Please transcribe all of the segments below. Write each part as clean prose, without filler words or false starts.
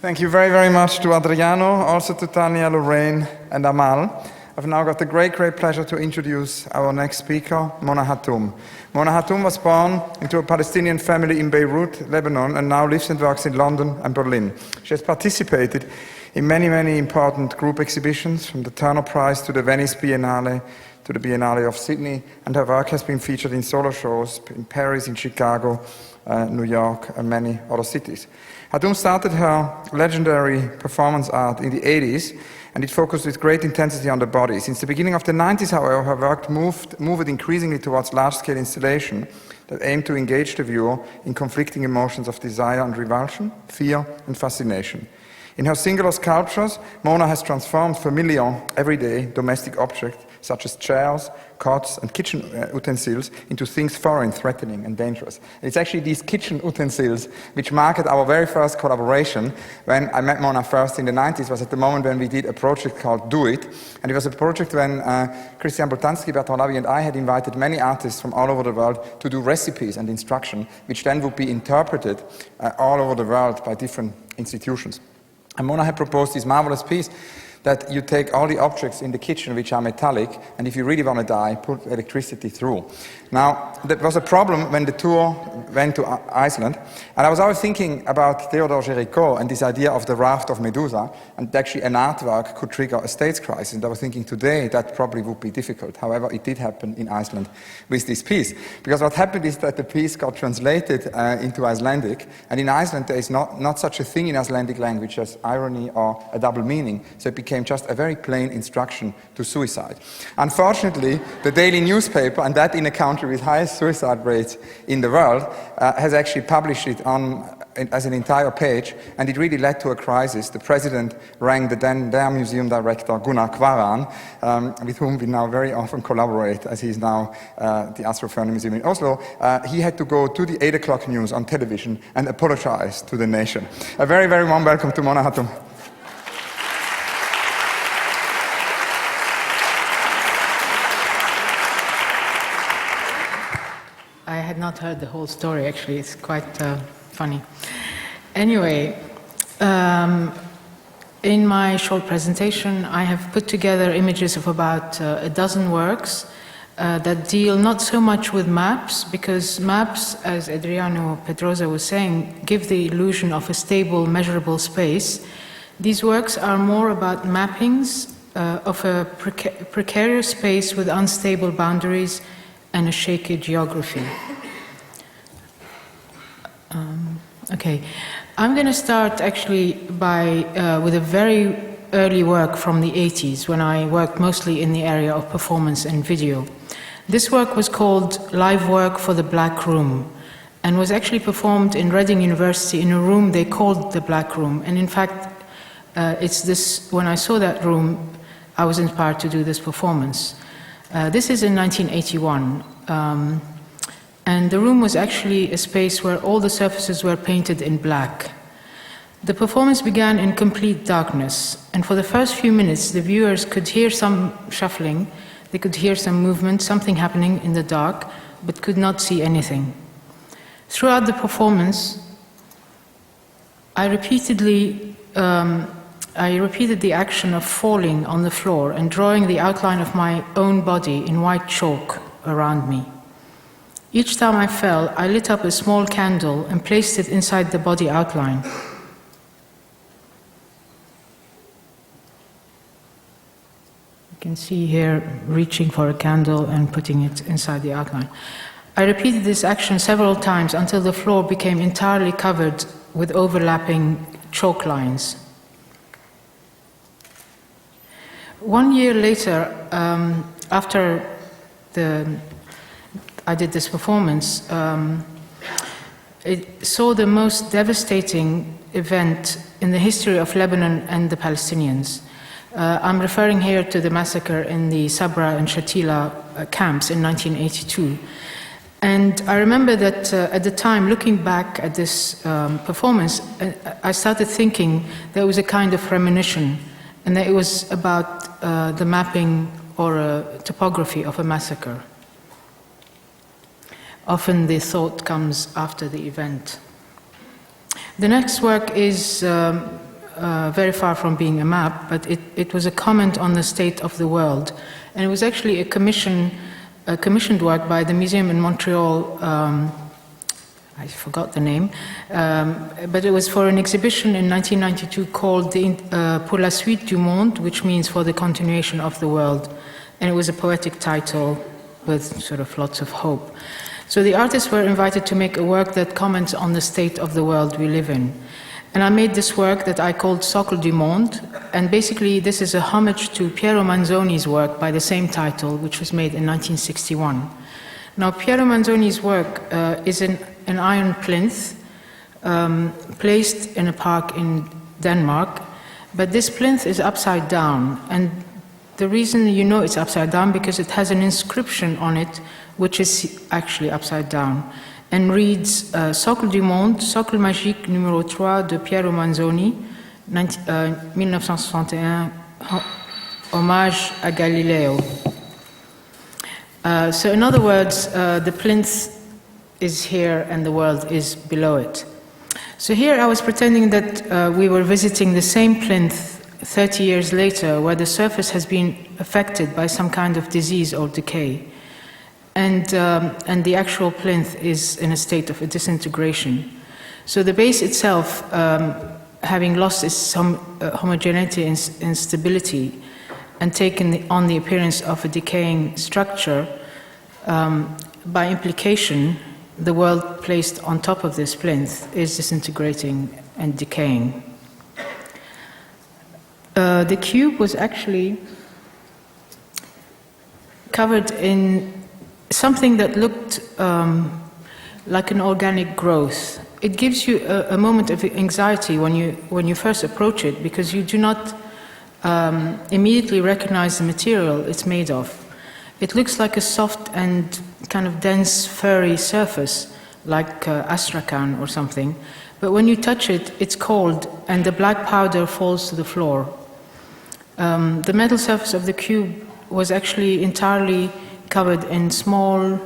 Thank you very, very much to Adriano, also to Tanya, Lorraine, and Amal. I've now got the great pleasure to introduce our next speaker, Mona Hatoum. Mona Hatoum was born into a Palestinian family in Beirut, Lebanon, and now lives and works in London and Berlin. She has participated in many, many important group exhibitions, from the Turner Prize to the Venice Biennale to the Biennale of Sydney, and her work has been featured in solo shows in Paris, in Chicago, New York, and many other cities. Hatoum started her legendary performance art in the 80s, and it focused with great intensity on the body. Since the beginning of the 90s, however, her work moved increasingly towards large-scale installation that aimed to engage the viewer in conflicting emotions of desire and revulsion, fear and fascination. In her singular sculptures, Mona has transformed familiar, everyday domestic objects such as chairs, cots and kitchen utensils into things foreign, threatening and dangerous. And it's actually these kitchen utensils which marked our very first collaboration. When I met Mona first in the 90s was at the moment when we did a project called Do It. And it was a project when Christian Boltanski, Bertrand Lavie and I had invited many artists from all over the world to do recipes and instruction, which then would be interpreted all over the world by different institutions. And Mona had proposed this marvelous piece that you take all the objects in the kitchen which are metallic, and if you really want to die, put electricity through. Now, that was a problem when the tour went to Iceland, and I was always thinking about Theodore Géricault and this idea of the raft of Medusa, and actually an artwork could trigger a states crisis, and I was thinking today that probably would be difficult. However, it did happen in Iceland with this piece, because what happened is that the piece got translated into Icelandic, and in Iceland there is not such a thing in Icelandic language as irony or a double meaning, so it became just a very plain instruction to suicide. Unfortunately, the daily newspaper, and that in a country with highest suicide rates in the world, has actually published it as an entire page, and it really led to a crisis. The president rang their museum director, Gunnar Kvaran, with whom we now very often collaborate, as he's now the Astroferne Museum in Oslo. He had to go to the 8 o'clock news on television and apologize to the nation. A very, very warm welcome to Mona Hatoum. I had not heard the whole story, actually. It's quite funny. Anyway, in my short presentation, I have put together images of about a dozen works that deal not so much with maps, because maps, as Adriano Pedrosa was saying, give the illusion of a stable, measurable space. These works are more about mappings of a precarious space with unstable boundaries and a shaky geography. Okay, I'm going to start actually with a very early work from the 80s, when I worked mostly in the area of performance and video. This work was called Live Work for the Black Room, and was actually performed in Reading University in a room they called the Black Room. And in fact, when I saw that room, I was inspired to do this performance. This is in 1981, and the room was actually a space where all the surfaces were painted in black. The performance began in complete darkness, and for the first few minutes the viewers could hear some shuffling, they could hear some movement, something happening in the dark, but could not see anything. Throughout the performance, I repeated the action of falling on the floor and drawing the outline of my own body in white chalk around me. Each time I fell, I lit up a small candle and placed it inside the body outline. You can see here reaching for a candle and putting it inside the outline. I repeated this action several times until the floor became entirely covered with overlapping chalk lines. 1 year later, after I did this performance, it saw the most devastating event in the history of Lebanon and the Palestinians. I'm referring here to the massacre in the Sabra and Shatila camps in 1982. And I remember that at the time, looking back at this performance, I started thinking there was a kind of premonition, and that it was about the mapping or topography of a massacre. Often the thought comes after the event. The next work is very far from being a map, but it was a comment on the state of the world. And it was actually a commissioned work by the museum in Montreal, I forgot the name, but it was for an exhibition in 1992 called Pour la suite du monde, which means for the continuation of the world. And it was a poetic title with sort of lots of hope. So the artists were invited to make a work that comments on the state of the world we live in. And I made this work that I called Socle du Monde, and basically this is a homage to Piero Manzoni's work by the same title, which was made in 1961. Now, Piero Manzoni's work is an iron plinth placed in a park in Denmark, but this plinth is upside down, and the reason you know it's upside down because it has an inscription on it which is actually upside down and reads Socle du Monde, Socle magique numéro 3 de Piero Manzoni, 1961, hommage à Galileo. So in other words, the plinth is here and the world is below it. So here I was pretending that we were visiting the same plinth 30 years later, where the surface has been affected by some kind of disease or decay. And the actual plinth is in a state of disintegration. So the base itself, having lost its homogeneity and stability, and taken on the appearance of a decaying structure, by implication, the world placed on top of this plinth is disintegrating and decaying. The cube was actually covered in something that looked like an organic growth. It gives you a moment of anxiety when you first approach it, because you do not immediately recognize the material it's made of. It looks like a soft and kind of dense furry surface, like astrakhan or something, but when you touch it, it's cold and the black powder falls to the floor. The metal surface of the cube was actually entirely covered in small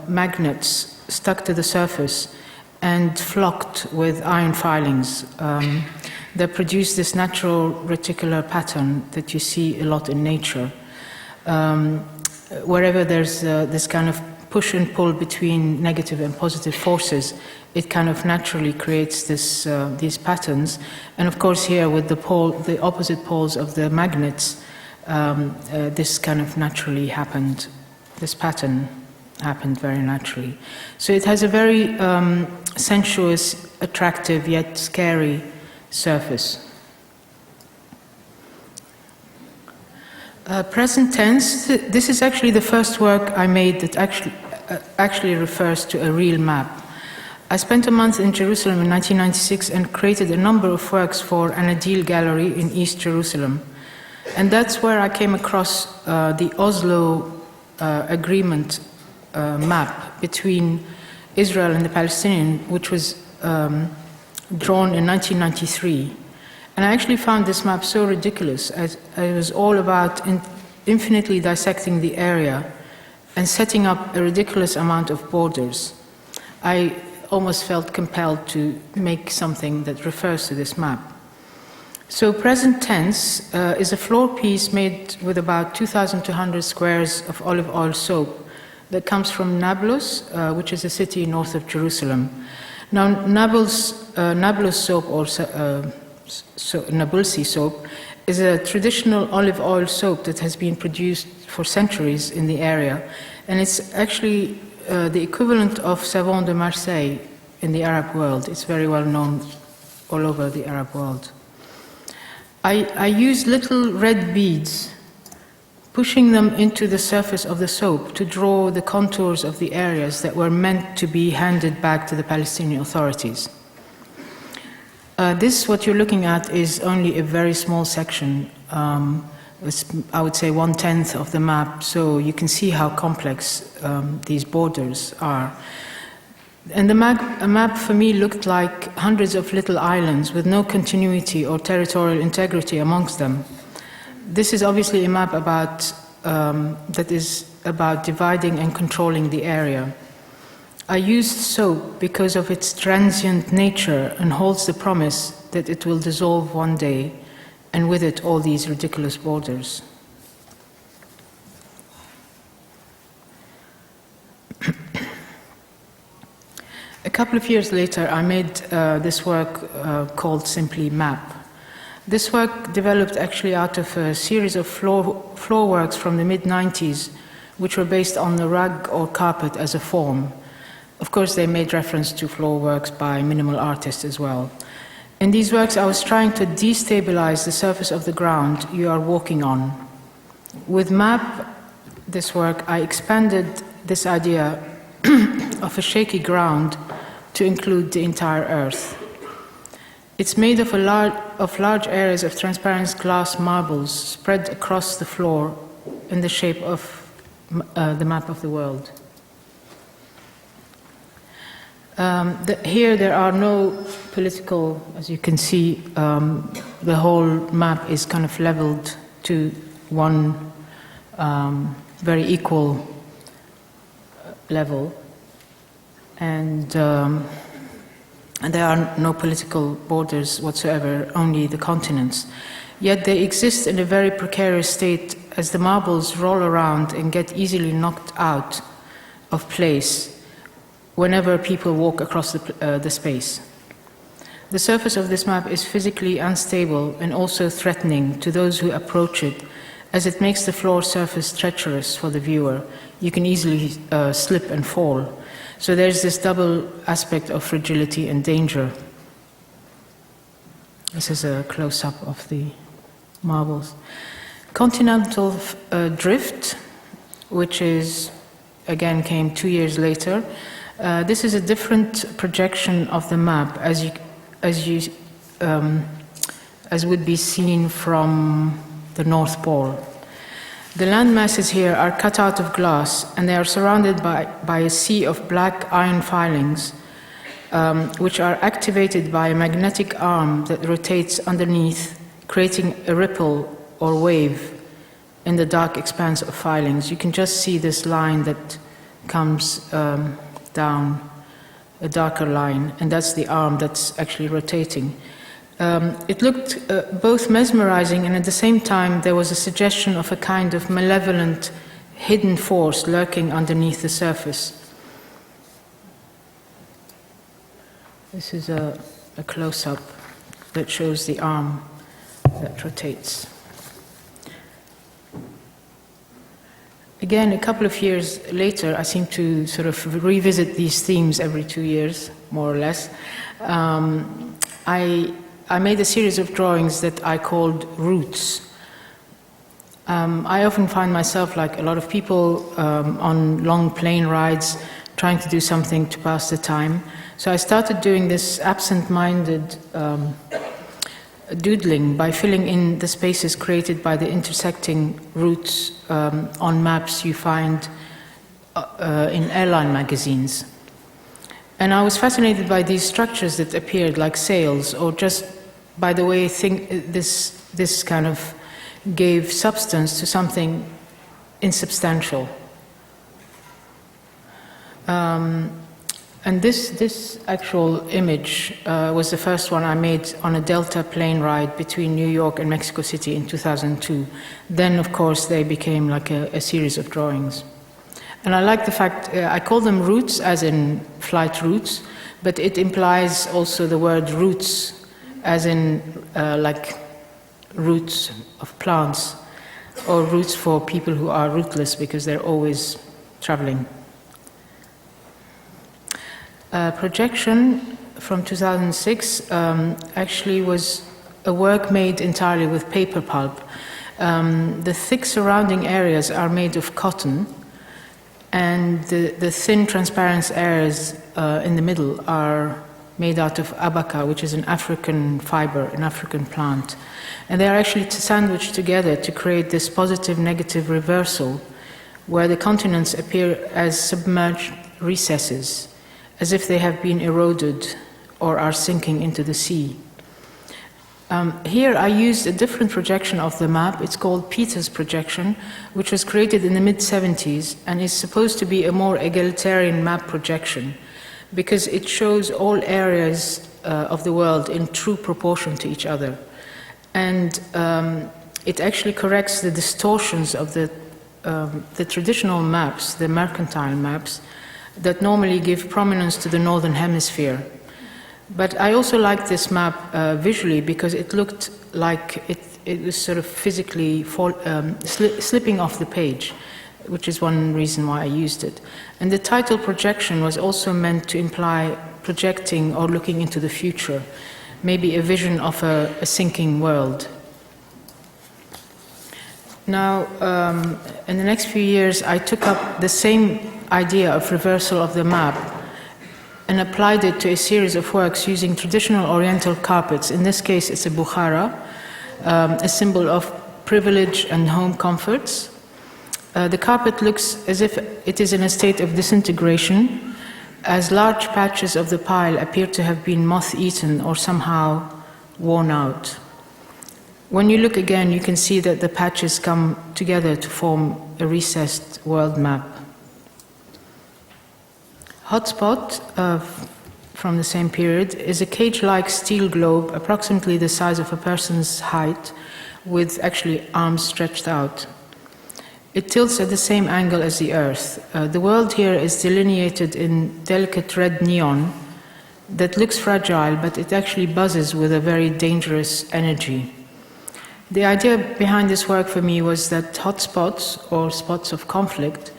magnets stuck to the surface and flocked with iron filings that produce this natural reticular pattern that you see a lot in nature. Wherever there's this kind of push and pull between negative and positive forces, it kind of naturally creates these patterns. And of course here with the opposite poles of the magnets, this kind of naturally happened. This pattern happened very naturally. So it has a very sensuous, attractive, yet scary surface. Present tense, this is actually the first work I made that actually refers to a real map. I spent a month in Jerusalem in 1996 and created a number of works for Anadil Gallery in East Jerusalem. And that's where I came across the Oslo agreement map between Israel and the Palestinians, which was drawn in 1993. And I actually found this map so ridiculous, as it was all about infinitely dissecting the area and setting up a ridiculous amount of borders. I almost felt compelled to make something that refers to this map. So present tense is a floor piece made with about 2,200 squares of olive oil soap that comes from Nablus, which is a city north of Jerusalem. Now, Nablus soap, or Nabulsi soap, is a traditional olive oil soap that has been produced for centuries in the area, and it's actually the equivalent of Savon de Marseille in the Arab world. It's very well known all over the Arab world. I used little red beads, pushing them into the surface of the soap to draw the contours of the areas that were meant to be handed back to the Palestinian authorities. This, what you're looking at, is only a very small section. I would say 1/10 of the map, so you can see how complex these borders are. And a map for me looked like hundreds of little islands with no continuity or territorial integrity amongst them. This is obviously a map that is about dividing and controlling the area. I used soap because of its transient nature and holds the promise that it will dissolve one day, and with it all these ridiculous borders. A couple of years later, I made this work called simply Map. This work developed actually out of a series of floor works from the mid-90s, which were based on the rug or carpet as a form. Of course, they made reference to floor works by minimal artists as well. In these works, I was trying to destabilize the surface of the ground you are walking on. With Map, this work, I expanded this idea of a shaky ground to include the entire Earth. It's made of large areas of transparent glass marbles spread across the floor in the shape of the map of the world. Here there are no political, as you can see, the whole map is kind of leveled to one very equal level, and there are no political borders whatsoever, only the continents. Yet they exist in a very precarious state as the marbles roll around and get easily knocked out of place whenever people walk across the space. The surface of this map is physically unstable and also threatening to those who approach it, as it makes the floor surface treacherous for the viewer. You can easily slip and fall. So there's this double aspect of fragility and danger. This is a close-up of the marbles. Continental drift, which is, again, came 2 years later. This is a different projection of the map, as would be seen from the North Pole. The land masses here are cut out of glass, and they are surrounded by a sea of black iron filings, which are activated by a magnetic arm that rotates underneath, creating a ripple or wave in the dark expanse of filings. You can just see this line that comes down, a darker line, and that's the arm that's actually rotating. It looked both mesmerizing, and at the same time there was a suggestion of a kind of malevolent hidden force lurking underneath the surface. This is a close-up that shows the arm that rotates. Again, a couple of years later, I seem to sort of revisit these themes every 2 years, more or less. I made a series of drawings that I called roots. I often find myself, like a lot of people, on long plane rides, trying to do something to pass the time. So I started doing this absent-minded doodling by filling in the spaces created by the intersecting routes on maps you find in airline magazines. And I was fascinated by these structures that appeared like sails, or just by the way this kind of gave substance to something insubstantial. And this actual image was the first one I made on a Delta plane ride between New York and Mexico City in 2002. Then, of course, they became like a series of drawings. And I like the fact, I call them routes, as in flight routes, but it implies also the word roots, as in like roots of plants, or roots for people who are rootless because they're always traveling. Projection from 2006 actually was a work made entirely with paper pulp. The thick surrounding areas are made of cotton, and the thin transparent areas in the middle are made out of abaca, which is an African fiber, an African plant. And they are actually sandwiched together to create this positive-negative reversal, where the continents appear as submerged recesses, as if they have been eroded or are sinking into the sea. Here I used a different projection of the map. It's called Peter's projection, which was created in the mid-70s and is supposed to be a more egalitarian map projection because it shows all areas of the world in true proportion to each other. And it actually corrects the distortions of the traditional maps, the mercantile maps, that normally give prominence to the northern hemisphere. But I also liked this map visually because it looked like it was sort of physically slipping off the page, which is one reason why I used it. And the title projection was also meant to imply projecting or looking into the future, maybe a vision of a sinking world. Now, in the next few years, I took up the same idea of reversal of the map and applied it to a series of works using traditional Oriental carpets. In this case, it's a Bukhara, a symbol of privilege and home comforts. The carpet looks as if it is in a state of disintegration, as large patches of the pile appear to have been moth-eaten or somehow worn out. When you look again, you can see that the patches come together to form a recessed world map. Hotspot, from the same period, is a cage-like steel globe approximately the size of a person's height, with actually arms stretched out. It tilts at the same angle as the Earth. The world here is delineated in delicate red neon that looks fragile, but it actually buzzes with a very dangerous energy. The idea behind this work for me was that hotspots, or spots of conflict,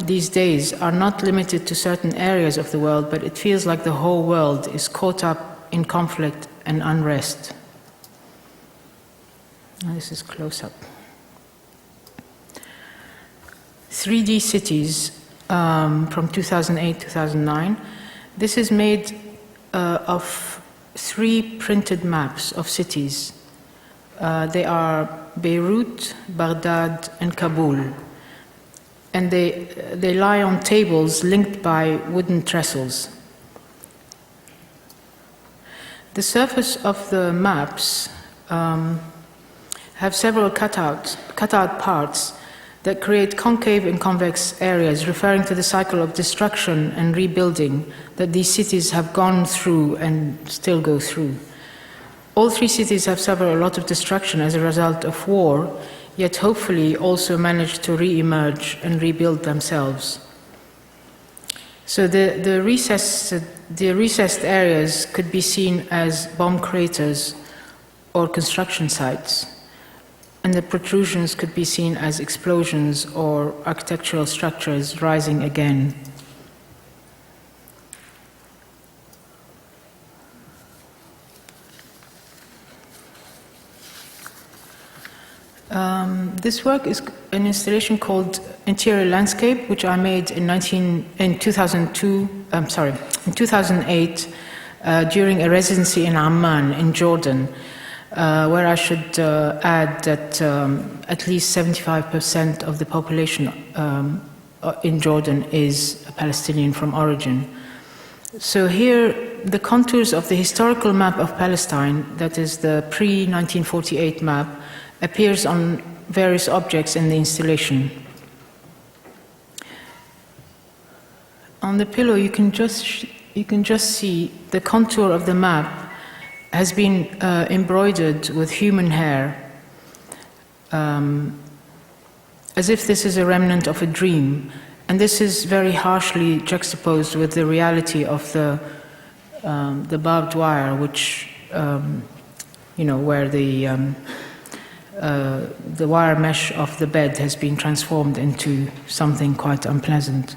these days are not limited to certain areas of the world, but it feels like the whole world is caught up in conflict and unrest. Now this is close up. 3D cities from 2008-2009. This is made of 3 printed maps of cities. They are Beirut, Baghdad, and Kabul. And they lie on tables linked by wooden trestles. The surface of the maps have several cutout parts that create concave and convex areas, referring to the cycle of destruction and rebuilding that these cities have gone through and still go through. All 3 cities have suffered a lot of destruction as a result of war, yet hopefully also managed to re-emerge and rebuild themselves. So the recessed areas could be seen as bomb craters or construction sites, and the protrusions could be seen as explosions or architectural structures rising again. This work is an installation called Interior Landscape, which I made in 2008 during a residency in Amman in Jordan, where I should add that at least 75% of the population in Jordan is Palestinian from origin. So here, the contours of the historical map of Palestine, that is the pre-1948 map, appears on various objects in the installation. On the pillow, you can just see the contour of the map has been embroidered with human hair, as if this is a remnant of a dream. And this is very harshly juxtaposed with the reality of the barbed wire, which, where the wire mesh of the bed has been transformed into something quite unpleasant.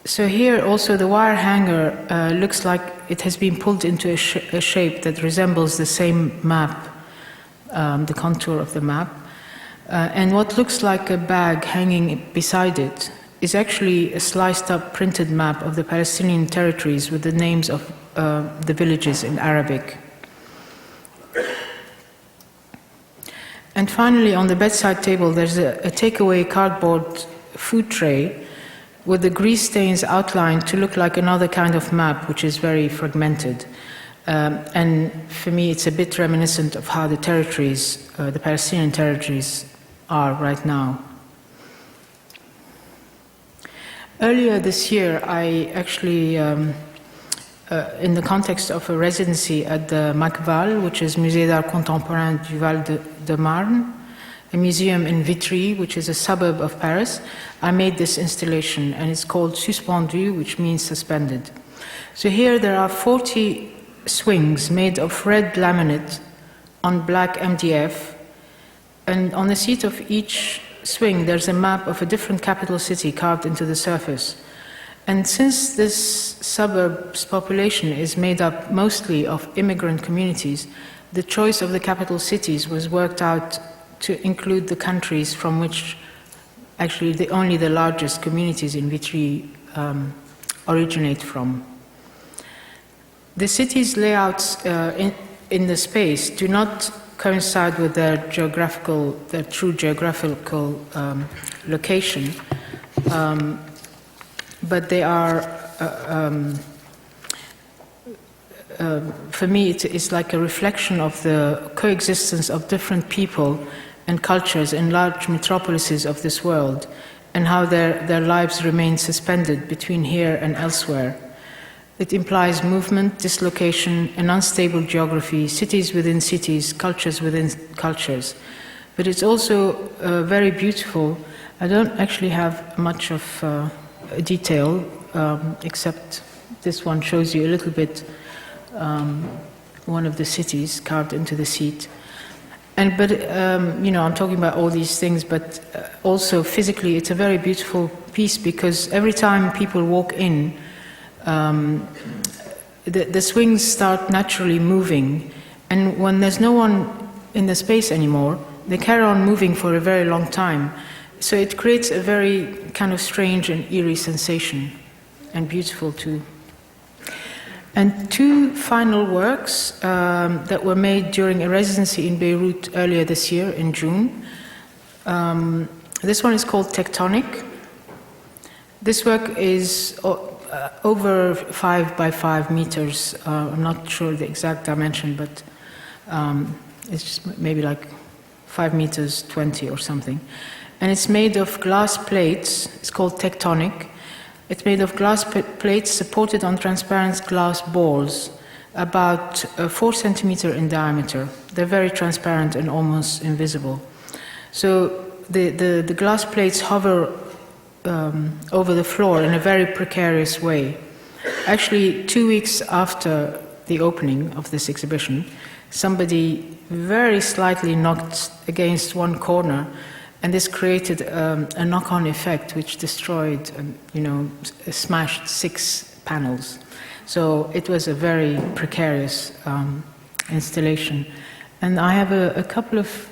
So here also the wire hanger looks like it has been pulled into a shape that resembles the same map, the contour of the map. And what looks like a bag hanging beside it is actually a sliced up printed map of the Palestinian territories with the names of the villages in Arabic. And finally, on the bedside table, there's a takeaway cardboard food tray with the grease stains outlined to look like another kind of map, which is very fragmented. And for me, it's a bit reminiscent of how the territories, the Palestinian territories, are right now. Earlier this year, I actually, in the context of a residency at the MACVAL, which is Musée d'Art Contemporain du Val-de-Marne, a museum in Vitry, which is a suburb of Paris, I made this installation, and it's called Suspendu, which means suspended. So here there are 40 swings made of red laminate on black MDF, and on the seat of each swing there's a map of a different capital city carved into the surface. And since this suburb's population is made up mostly of immigrant communities, the choice of the capital cities was worked out to include the countries from which actually only the largest communities in Vitry originate from. The city's layouts in the space do not coincide with their true geographical location, but they are, for me, it's like a reflection of the coexistence of different people and cultures in large metropolises of this world, and how their lives remain suspended between here and elsewhere. It implies movement, dislocation, an unstable geography, cities within cities, cultures within cultures. But it's also very beautiful. I don't actually have much of detail, except this one shows you a little bit one of the cities carved into the seat. But I'm talking about all these things, but also physically it's a very beautiful piece, because every time people walk in, the swings start naturally moving, and when there's no one in the space anymore, they carry on moving for a very long time. So it creates a very kind of strange and eerie sensation, and beautiful too. And two final works that were made during a residency in Beirut earlier this year in June. This one is called Tectonic. This work is over 5 by 5 meters. I'm not sure the exact dimension, but it's just maybe like 5 meters 20 or something. And it's made of glass plates. It's called Tectonic. It's made of glass plates supported on transparent glass balls, about 4 centimeters in diameter. They're very transparent and almost invisible. So the glass plates hover over the floor in a very precarious way. Actually, 2 weeks after the opening of this exhibition, somebody very slightly knocked against one corner, and this created a knock-on effect which destroyed, smashed 6 panels. So it was a very precarious installation. And I have a couple of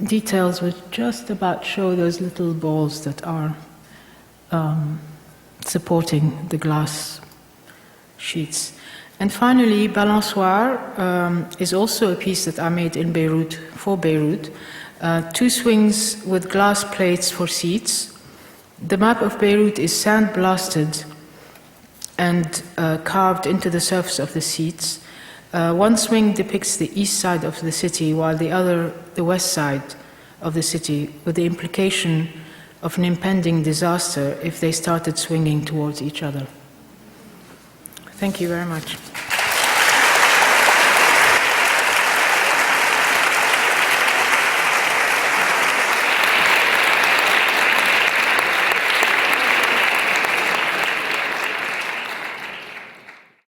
details which just about show those little balls that are supporting the glass sheets. And finally, Balançoire is also a piece that I made in Beirut, for Beirut. 2 swings with glass plates for seats. The map of Beirut is sandblasted and carved into the surface of the seats. One swing depicts the east side of the city, while the other, the west side of the city, with the implication of an impending disaster if they started swinging towards each other. Thank you very much.